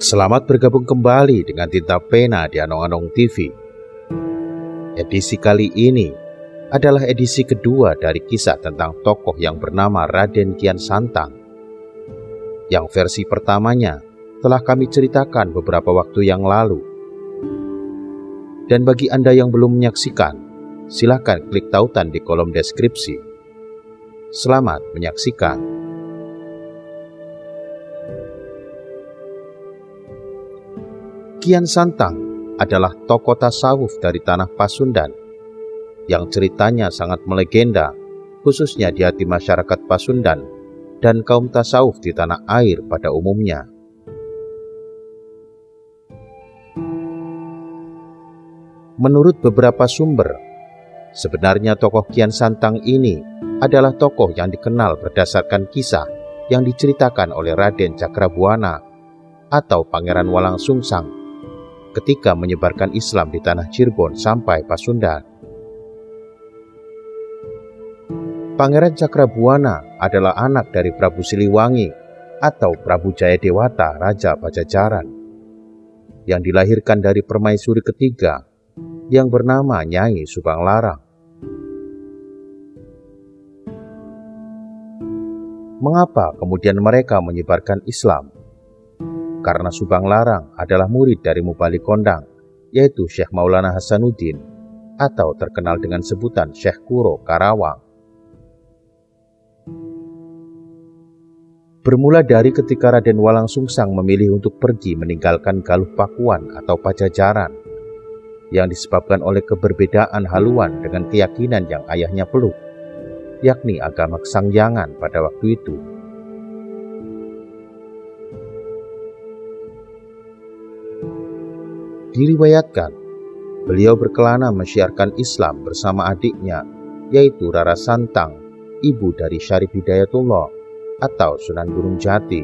Selamat bergabung kembali dengan Tinta Pena di Anong-Anong TV. Edisi kali ini adalah edisi kedua dari kisah tentang tokoh yang bernama Raden Kian Santang. Yang versi pertamanya telah kami ceritakan beberapa waktu yang lalu. Dan bagi Anda yang belum menyaksikan, silakan klik tautan di kolom deskripsi. Selamat menyaksikan. Kian Santang adalah tokoh tasawuf dari tanah Pasundan yang ceritanya sangat melegenda, khususnya di hati masyarakat Pasundan dan kaum tasawuf di tanah air pada umumnya. Menurut beberapa sumber, sebenarnya tokoh Kian Santang ini adalah tokoh yang dikenal berdasarkan kisah yang diceritakan oleh Raden Cakrabuana atau Pangeran Walangsungsang ketika menyebarkan Islam di tanah Cirebon sampai Pasundan. Pangeran Cakrabuana adalah anak dari Prabu Siliwangi atau Prabu Jayadewata, Raja Pajajaran, yang dilahirkan dari permaisuri ketiga yang bernama Nyai Subanglarang. Mengapa kemudian mereka menyebarkan Islam? Karena Subanglarang adalah murid dari Mubali Kondang, yaitu Syekh Maulana Hasanuddin, atau terkenal dengan sebutan Syekh Kuro Karawang. Bermula dari ketika Raden Walangsungsang memilih untuk pergi meninggalkan Galuh Pakuan atau Pajajaran, yang disebabkan oleh keberbedaan haluan dengan keyakinan yang ayahnya peluk, yakni agama Kesangyangan pada waktu itu. Diriwayatkan, beliau berkelana menyiarkan Islam bersama adiknya, yaitu Rara Santang, ibu dari Syarif Hidayatullah atau Sunan Gunung Jati,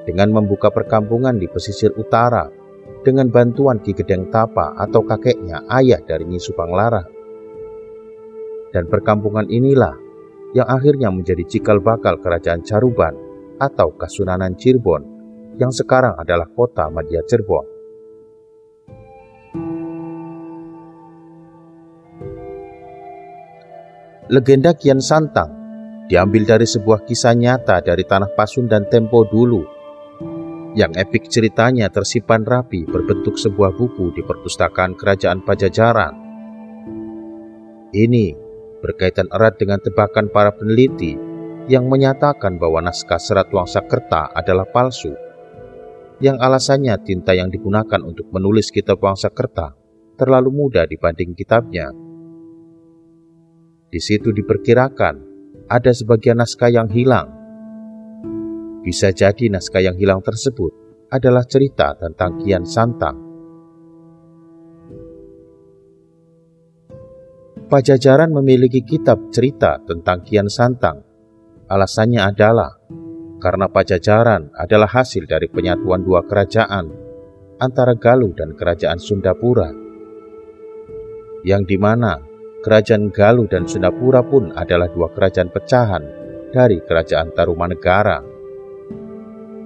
dengan membuka perkampungan di pesisir utara dengan bantuan Ki Gedeng Tapa atau kakeknya, ayah dari Nyi Subanglarang. Dan perkampungan inilah yang akhirnya menjadi cikal bakal Kerajaan Caruban atau Kasunanan Cirebon, yang sekarang adalah kota Madya Cirebon. Legenda Kian Santang diambil dari sebuah kisah nyata dari tanah Pasundan tempo dulu, yang epik ceritanya tersimpan rapi berbentuk sebuah buku di perpustakaan Kerajaan Pajajaran. Ini berkaitan erat dengan tebakan para peneliti yang menyatakan bahwa naskah Serat Wangsakerta adalah palsu, yang alasannya tinta yang digunakan untuk menulis kitab Wangsakerta terlalu muda dibanding kitabnya. Di situ diperkirakan ada sebagian naskah yang hilang. Bisa jadi naskah yang hilang tersebut adalah cerita tentang Kian Santang. Pajajaran memiliki kitab cerita tentang Kian Santang. Alasannya adalah karena Pajajaran adalah hasil dari penyatuan dua kerajaan antara Galuh dan Kerajaan Sundapura, yang dimana Kerajaan Galuh dan Sundapura pun adalah dua kerajaan pecahan dari Kerajaan Tarumanegara,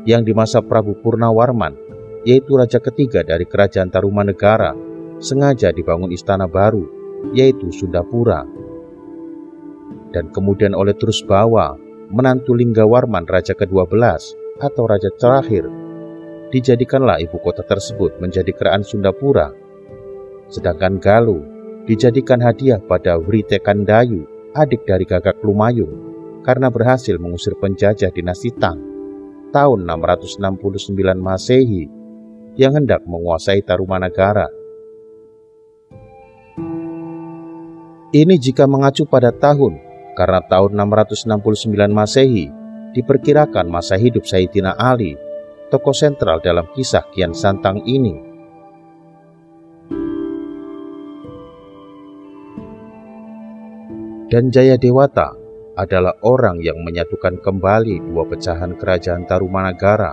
yang di masa Prabu Purnawarman, yaitu raja ketiga dari Kerajaan Tarumanegara, sengaja dibangun istana baru, yaitu Sundapura. Dan kemudian oleh Trusbawa, menantu Linggawarman raja ke-12 atau raja terakhir, dijadikanlah ibu kota tersebut menjadi Kerajaan Sundapura. Sedangkan Galuh dijadikan hadiah pada Writekandayu, adik dari Gagak Lumayung, karena berhasil mengusir penjajah dinasti Tang tahun 669 Masehi yang hendak menguasai Tarumanagara. Ini jika mengacu pada tahun, karena tahun 669 Masehi diperkirakan masa hidup Sayyidina Ali, tokoh sentral dalam kisah Kian Santang ini. Dan Jayadewata adalah orang yang menyatukan kembali dua pecahan Kerajaan Tarumanagara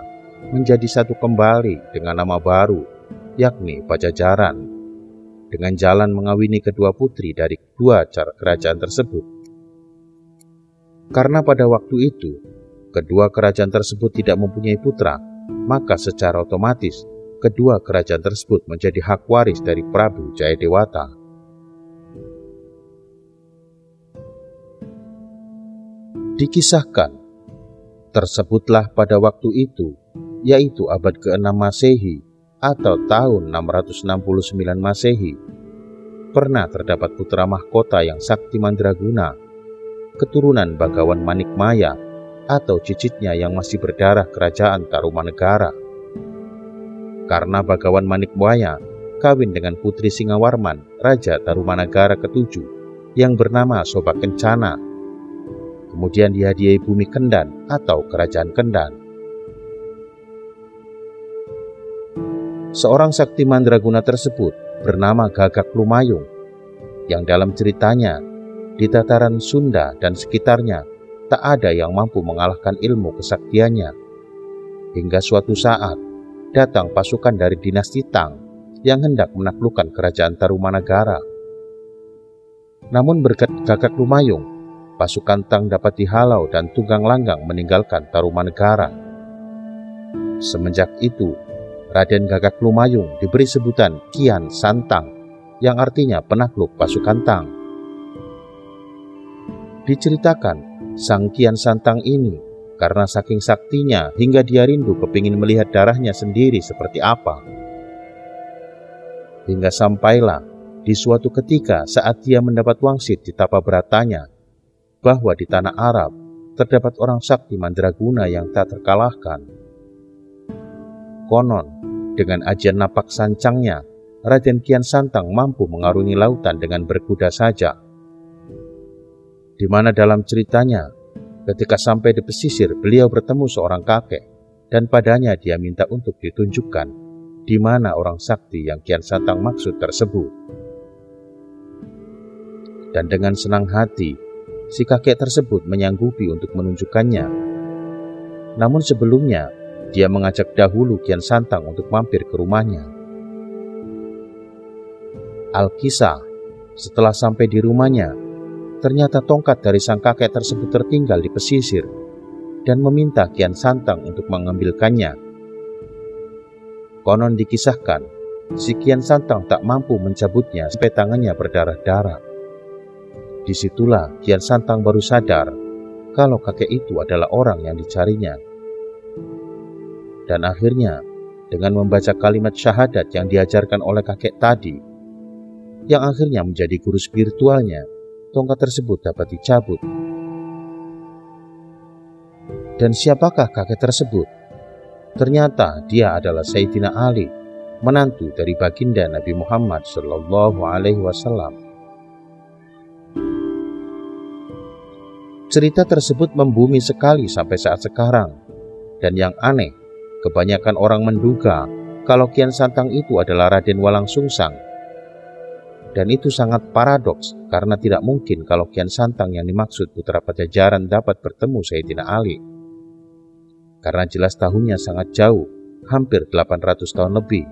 menjadi satu kembali dengan nama baru, yakni Pajajaran, dengan jalan mengawini kedua putri dari dua kerajaan tersebut. Karena pada waktu itu kedua kerajaan tersebut tidak mempunyai putra, maka secara otomatis kedua kerajaan tersebut menjadi hak waris dari Prabu Jayadewata. Dikisahkan, tersebutlah pada waktu itu, yaitu abad ke-6 Masehi atau tahun 669 Masehi, pernah terdapat putra mahkota yang sakti mandraguna, keturunan Bagawan Manikmaya atau cicitnya yang masih berdarah kerajaan Tarumanegara. Karena Bagawan Manikmaya kawin dengan putri Singawarman, Raja Tarumanegara ke-7 yang bernama Soba Kencana. Kemudian dihadiahi bumi Kendan atau kerajaan Kendan. Seorang sakti mandraguna tersebut bernama Gagak Lumayung, yang dalam ceritanya di tataran Sunda dan sekitarnya tak ada yang mampu mengalahkan ilmu kesaktiannya. Hingga suatu saat datang pasukan dari dinasti Tang yang hendak menaklukkan kerajaan Tarumanegara. Namun berkat Gagak Lumayung, pasukan Tang dapat dihalau dan tunggang langgang meninggalkan Tarumanegara. Semenjak itu, Raden Gagak Lumayung diberi sebutan Kian Santang, yang artinya penakluk pasukan Tang. Diceritakan, sang Kian Santang ini karena saking saktinya hingga dia rindu kepingin melihat darahnya sendiri seperti apa. Hingga sampailah di suatu ketika saat dia mendapat wangsit di tapa beratanya, bahwa di tanah Arab terdapat orang sakti mandraguna yang tak terkalahkan. Konon, dengan ajian napak sancangnya, Raden Kian Santang mampu mengarungi lautan dengan berkuda saja. Di mana dalam ceritanya, ketika sampai di pesisir, beliau bertemu seorang kakek, dan padanya dia minta untuk ditunjukkan di mana orang sakti yang Kian Santang maksud tersebut. Dan dengan senang hati, si kakek tersebut menyanggupi untuk menunjukkannya. Namun sebelumnya, dia mengajak dahulu Kian Santang untuk mampir ke rumahnya. Alkisah, setelah sampai di rumahnya, ternyata tongkat dari sang kakek tersebut tertinggal di pesisir dan meminta Kian Santang untuk mengambilkannya. Konon dikisahkan, si Kian Santang tak mampu mencabutnya sampai tangannya berdarah-darah. Disitulah Kian Santang baru sadar kalau kakek itu adalah orang yang dicarinya. Dan akhirnya, dengan membaca kalimat syahadat yang diajarkan oleh kakek tadi, yang akhirnya menjadi guru spiritualnya, tongkat tersebut dapat dicabut. Dan siapakah kakek tersebut? Ternyata dia adalah Sayyidina Ali, menantu dari baginda Nabi Muhammad SAW. Cerita tersebut membumi sekali sampai saat sekarang, dan yang aneh, kebanyakan orang menduga kalau Kian Santang itu adalah Raden Walangsungsang. Dan itu sangat paradoks karena tidak mungkin kalau Kian Santang yang dimaksud putra Pajajaran dapat bertemu Sayyidina Ali. Karena jelas tahunnya sangat jauh, hampir 800 tahun lebih.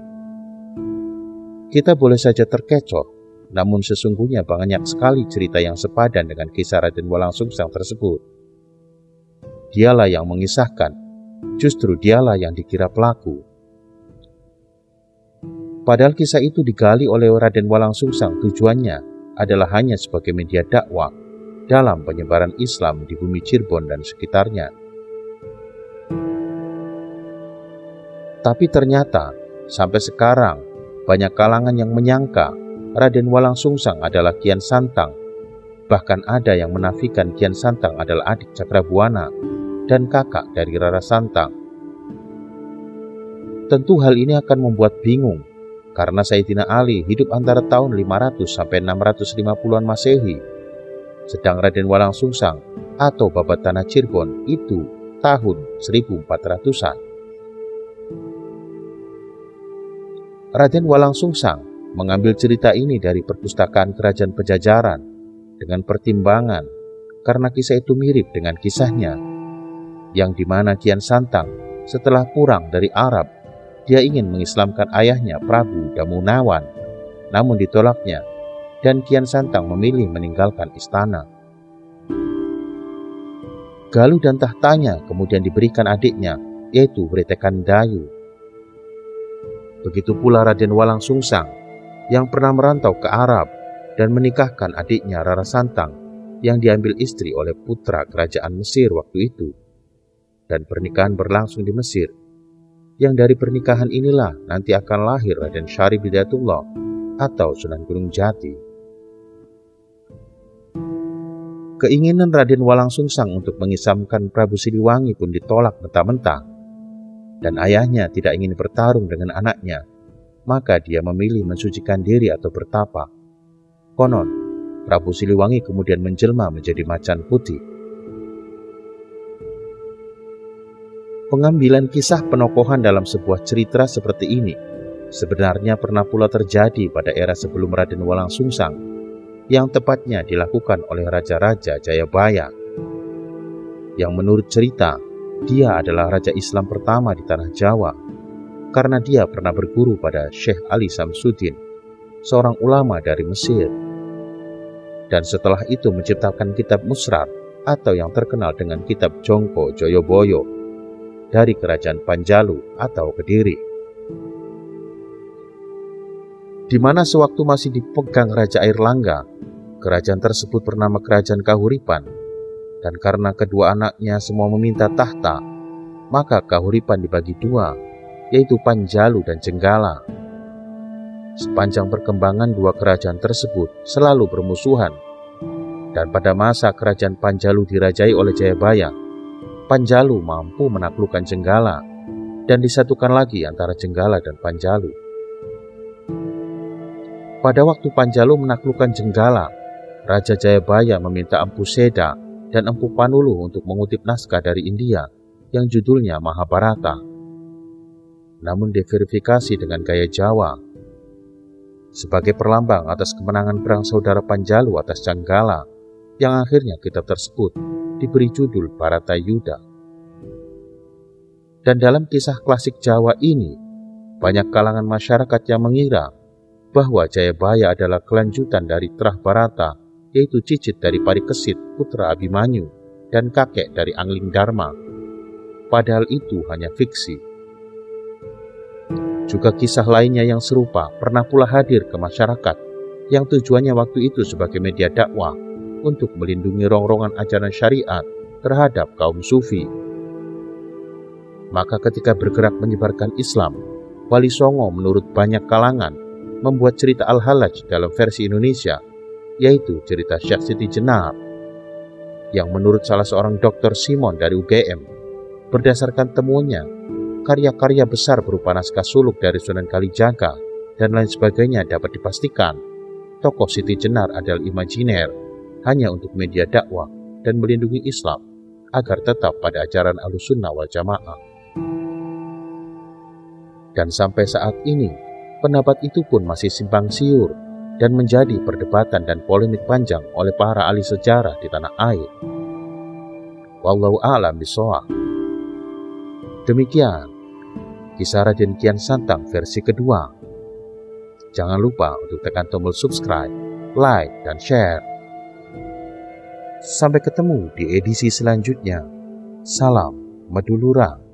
Kita boleh saja terkecoh, namun sesungguhnya banyak sekali cerita yang sepadan dengan kisah Raden Walangsungsang tersebut. Dialah yang mengisahkan, justru dialah yang dikira pelaku. Padahal kisah itu digali oleh Raden Walangsungsang tujuannya adalah hanya sebagai media dakwah dalam penyebaran Islam di bumi Cirebon dan sekitarnya. Tapi ternyata sampai sekarang banyak kalangan yang menyangka Raden Walangsungsang adalah Kian Santang. Bahkan ada yang menafikan Kian Santang adalah adik Cakrabuana dan kakak dari Rara Santang. Tentu hal ini akan membuat bingung, karena Sayyidina Ali hidup antara tahun 500 sampai 650-an Masehi, sedang Raden Walangsungsang atau Babat Tanah Cirebon itu tahun 1400-an. Raden Walangsungsang mengambil cerita ini dari perpustakaan Kerajaan Pajajaran dengan pertimbangan karena kisah itu mirip dengan kisahnya, yang dimana Kian Santang setelah pulang dari Arab, dia ingin mengislamkan ayahnya Prabu Damunawan, namun ditolaknya, dan Kian Santang memilih meninggalkan istana. Galuh dan tahtanya kemudian diberikan adiknya, yaitu Wretekan Dayu. Begitu pula Raden Walang Sungsang yang pernah merantau ke Arab dan menikahkan adiknya Rara Santang yang diambil istri oleh putra kerajaan Mesir waktu itu. Dan pernikahan berlangsung di Mesir, yang dari pernikahan inilah nanti akan lahir Raden Syarif Hidayatullah atau Sunan Gunung Jati. Keinginan Raden Walang Sungsang untuk mengisamkan Prabu Siliwangi pun ditolak mentah-mentah, dan ayahnya tidak ingin bertarung dengan anaknya, maka dia memilih mensucikan diri atau bertapa. Konon, Prabu Siliwangi kemudian menjelma menjadi macan putih. Pengambilan kisah penokohan dalam sebuah cerita seperti ini sebenarnya pernah pula terjadi pada era sebelum Raden Walang Sungsang, yang tepatnya dilakukan oleh Raja-Raja Jayabaya. Yang menurut cerita, dia adalah raja Islam pertama di tanah Jawa, karena dia pernah berguru pada Syekh Ali Samsuddin, seorang ulama dari Mesir. Dan setelah itu menciptakan kitab Musrar atau yang terkenal dengan kitab Jongko Joyoboyo dari kerajaan Panjalu atau Kediri, di mana sewaktu masih dipegang Raja Airlangga, kerajaan tersebut bernama Kerajaan Kahuripan, dan karena kedua anaknya semua meminta tahta, maka Kahuripan dibagi dua, yaitu Panjalu dan Jenggala. Sepanjang perkembangan dua kerajaan tersebut selalu bermusuhan, dan pada masa kerajaan Panjalu dirajai oleh Jayabaya, Panjalu mampu menaklukkan Jenggala, dan disatukan lagi antara Jenggala dan Panjalu. Pada waktu Panjalu menaklukkan Jenggala, Raja Jayabaya meminta Empu Seda dan Empu Panulu untuk mengutip naskah dari India yang judulnya Mahabharata, namun diverifikasi dengan gaya Jawa sebagai perlambang atas kemenangan perang saudara Panjalu atas Jenggala, yang akhirnya kitab tersebut diberi judul Bharatayuddha. Dan dalam kisah klasik Jawa ini, banyak kalangan masyarakat yang mengira bahwa Jayabaya adalah kelanjutan dari Trah Barata, yaitu cicit dari Parikesit putra Abimanyu dan kakek dari Angling Dharma. Padahal itu hanya fiksi. Juga kisah lainnya yang serupa pernah pula hadir ke masyarakat, yang tujuannya waktu itu sebagai media dakwah untuk melindungi rongrongan ajaran syariat terhadap kaum sufi. Maka ketika bergerak menyebarkan Islam, Wali Songo menurut banyak kalangan membuat cerita Al-Halaj dalam versi Indonesia, yaitu cerita Syekh Siti Jenar, yang menurut salah seorang dokter Simon dari UGM, berdasarkan temuannya, karya-karya besar berupa naskah suluk dari Sunan Kalijaga dan lain sebagainya dapat dipastikan tokoh Siti Jenar adalah imajiner, hanya untuk media dakwah dan melindungi Islam agar tetap pada ajaran Ahlussunnah wal Jamaah. Dan sampai saat ini, pendapat itu pun masih simpang siur dan menjadi perdebatan dan polemik panjang oleh para ahli sejarah di tanah air. Wallahu a'lam bishawab. Demikian kisah Raden Kian Santang versi kedua. Jangan lupa untuk tekan tombol subscribe, like, dan share. Sampai ketemu di edisi selanjutnya. Salam Madulura.